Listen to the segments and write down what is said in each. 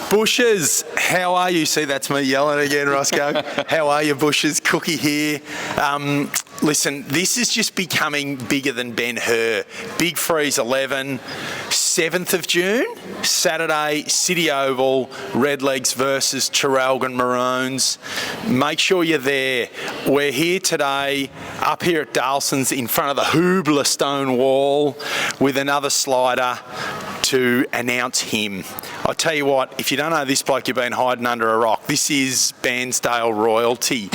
Bushes, how are you? See, that's me yelling again, Roscoe. How are you, Bushes? Cookie here. Listen, this is just becoming bigger than Ben-Hur. Big Freeze 11, 7th of June, Saturday, City Oval, Redlegs versus Traralgon Maroons. Make sure you're there. We're here today, up here at Dalson's in front of the Hoobler stone wall with another slider to announce him. I tell you what, if you don't know this bloke, you've been hiding under a rock. This is Bairnsdale royalty.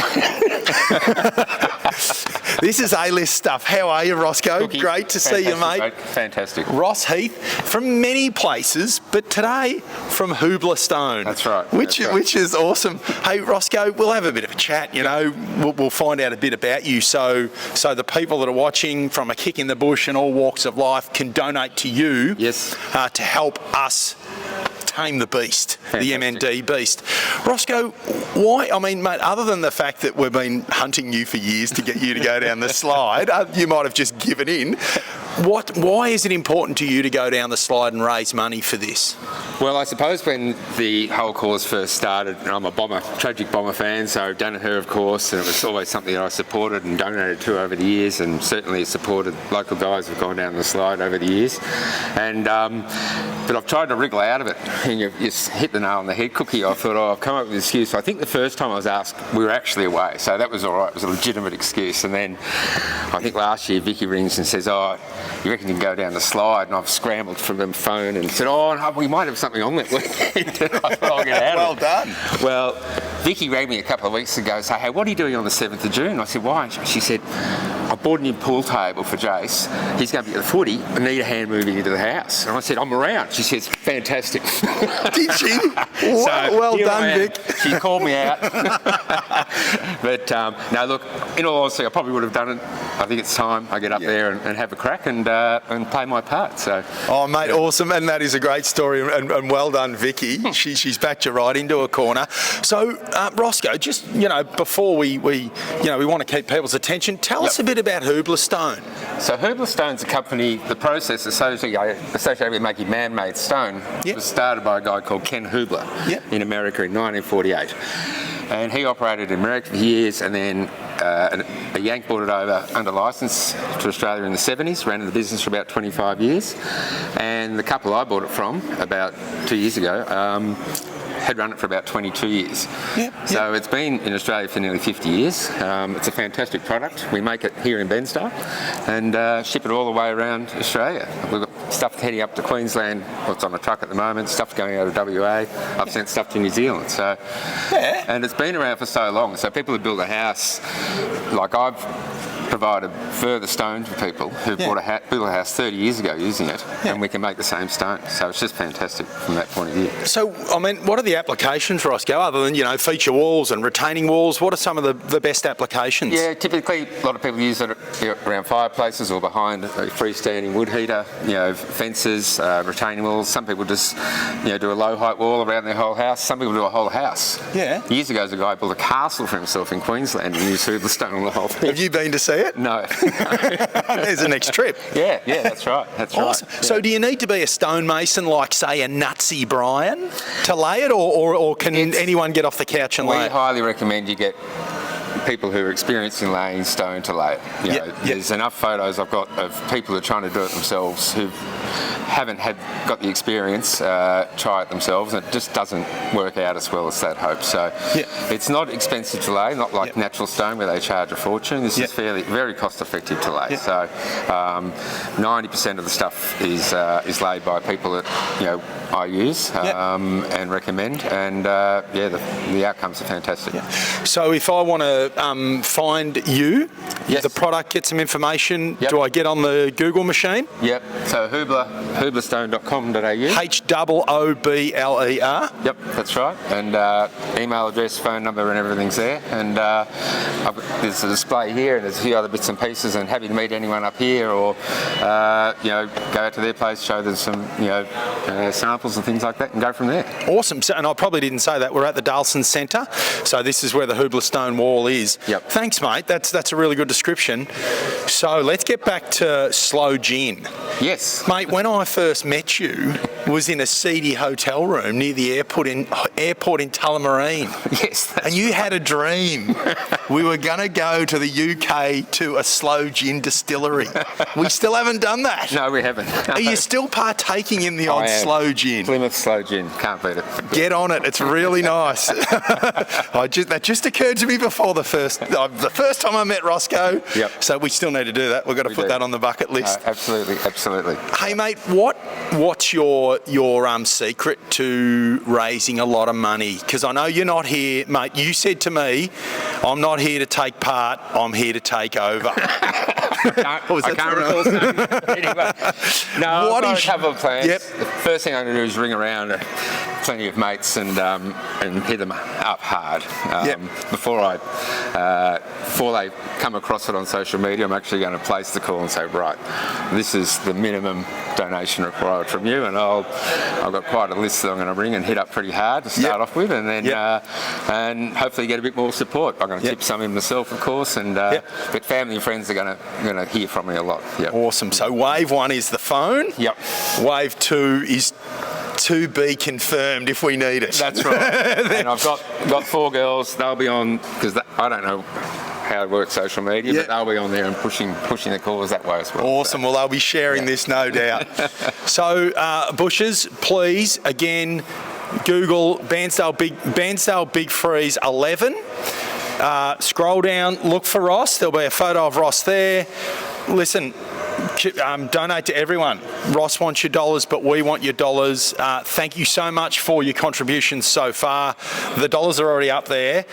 This is A-list stuff. How are you, Roscoe? Cookie. Great to see you, mate. Fantastic. Ross Heath from many places, but today from Hoobler Stone. That's right. Which is awesome. Hey, Roscoe, we'll have a bit of a chat. You know, we'll find out a bit about you. So the people that are watching from a kick in the bush and all walks of life can donate to you. Yes. To help us tame the beast, Fantastic. the MND beast. Roscoe, why? I mean, mate, other than the fact that we've been hunting you for years to get you to go down the slide, you might have just given in. Why is it important to you to go down the slide and raise money for this? Well, I suppose when the whole cause first started, I'm a tragic bomber fan, so Danaher, of course, and it was always something that I supported and donated to over the years, and certainly supported local guys who've gone down the slide over the years. And but I've tried to wriggle out of it, and you just hit the nail on the head, Cookie. I thought, I've come up with an excuse. So I think the first time I was asked, we were actually away, so that was all right. It was a legitimate excuse. And then I think last year Vicky rings and says, you reckon you can go down the slide? And I've scrambled from the phone and said, no, we might have something on that weekend. I thought I'll get out of it. Well done. Well, Vicky rang me a couple of weeks ago and said, hey, what are you doing on the 7th of June? I said, why? She said, I bought a new pool table for Jace. He's going to be at the footy. I need a hand moving into the house. And I said, I'm around. She says, fantastic. Did she? Well done, Vic. She called me out. But no, look, in all honesty, I probably would have done it. I think it's time I get up there and have a crack and play my part. So. Oh, mate, awesome. And that is a great story. And well done, Vicky. She's backed you right into a corner. So, Roscoe, just, before we want to keep people's attention, tell us a bit about Hoobler Stone. So Hoobler Stone's a company, the process associated with making man-made stone was started by a guy called Ken Hoobler in America in 1948. And he operated in America for years, and then a Yank brought it over under licence to Australia in the 70s, ran the business for about 25 years. And the couple I bought it from about 2 years ago had run it for about 22 years. So it's been in Australia for nearly 50 years. It's a fantastic product. We make it here in Bairnsdale and ship it all the way around Australia. We've got stuff heading up to Queensland, it's on a truck at the moment, stuff going out of WA. I've sent stuff to New Zealand. So, and it's been around for so long. So people who build a house, like I've provided further stone for people who built a house 30 years ago using it, and we can make the same stone. So it's just fantastic from that point of view. So, I mean, what are the applications, Roscoe, other than, feature walls and retaining walls? What are some of the best applications? Yeah, typically a lot of people use it around fireplaces or behind a freestanding wood heater, fences, retaining walls. Some people just, do a low height wall around their whole house. Some people do a whole house. Yeah. Years ago, a guy built a castle for himself in Queensland and used Hoobler stone on the whole thing. Have you been to see it? No. There's the next trip. Yeah, that's right. That's awesome. Right. Yeah. So do you need to be a stonemason like, say, a Nutsy Brian to lay it, or can anyone get off the couch and lay it? We highly recommend you get people who are experienced in laying stone to lay it. There's enough photos I've got of people who are trying to do it themselves who haven't got the experience, try it themselves, and it just doesn't work out as well as they'd hope. So it's not expensive to lay, not like natural stone where they charge a fortune. This is very cost effective to lay. So 90% of the stuff is laid by people that I use and recommend, and the outcomes are fantastic. So if I want to find you, the product, get some information, do I get on the Google machine? Yep. So hooblerstone.com.au. HOOBLER. Yep, that's right. And email address, phone number, and everything's there. And there's a display here, and there's a few other bits and pieces. And happy to meet anyone up here, or go out to their place, show them some samples and things like that, and go from there. Awesome. So, and I probably didn't say that we're at the Dalson Centre. So this is where the Hoobler Stone wall is. Yep. Thanks, mate. That's a really good description. So let's get back to Slow Gin. Yes. Mate, when I first met you, was in a seedy hotel room near the airport in Tullamarine. Yes. And you had a dream. We were going to go to the UK to a slow gin distillery. We still haven't done that. No, we haven't. Are you still partaking in the odd slow gin? Plymouth slow gin. Can't beat it. Get on it. It's really nice. That just occurred to me before the first time I met Roscoe. Yep. So we still need to do that. We've got to put that on the bucket list. Absolutely. Hey, mate, what's your secret to raising a lot of money? Because I know you're not here, mate. You said to me, I'm not here to take part, I'm here to take over. I can't recall something. Anyway, no, I've got a couple of plans. Yep. The first thing I'm going to do is ring around plenty of mates and hit them up hard. Before they come across it on social media, I'm actually going to place the call and say, right, this is the minimum donation required from you, and I've got quite a list that I'm going to ring and hit up pretty hard to start off with, and then and hopefully get a bit more support. I'm going to tip some in myself, of course, and but family and friends are going to hear from me a lot. Awesome. So wave 1 is the phone. Yep. Wave 2 is to be confirmed if we need it. That's right. And I've got 4 girls. They'll be on, because I don't know how it works social media, but they'll be on there and pushing the cause that way as well. Awesome. Well, they'll be sharing this, no doubt. So, Bushes, please, again, Google Bairnsdale Big Freeze 11. Scroll down, look for Ross. There'll be a photo of Ross there. Listen, donate to everyone. Ross wants your dollars, but we want your dollars. Thank you so much for your contributions so far. The dollars are already up there.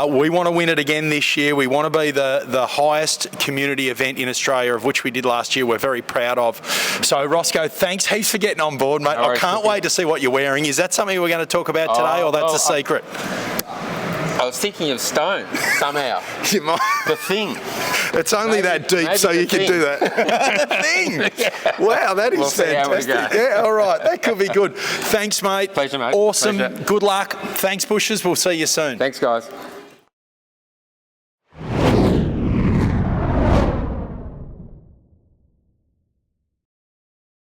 We want to win it again this year. We want to be the highest community event in Australia, of which we did last year. We're very proud of. So, Roscoe, thanks heaps for getting on board, mate. I can't wait to see what you're wearing. Is that something we're going to talk about today, or that's a secret? I was thinking of stone somehow. You might. The thing. It's only that deep, so you can do that. The thing. Wow, that is fantastic. Yeah, all right. That could be good. Thanks, mate. Pleasure, mate. Awesome. Pleasure. Good luck. Thanks, Bushes. We'll see you soon. Thanks, guys.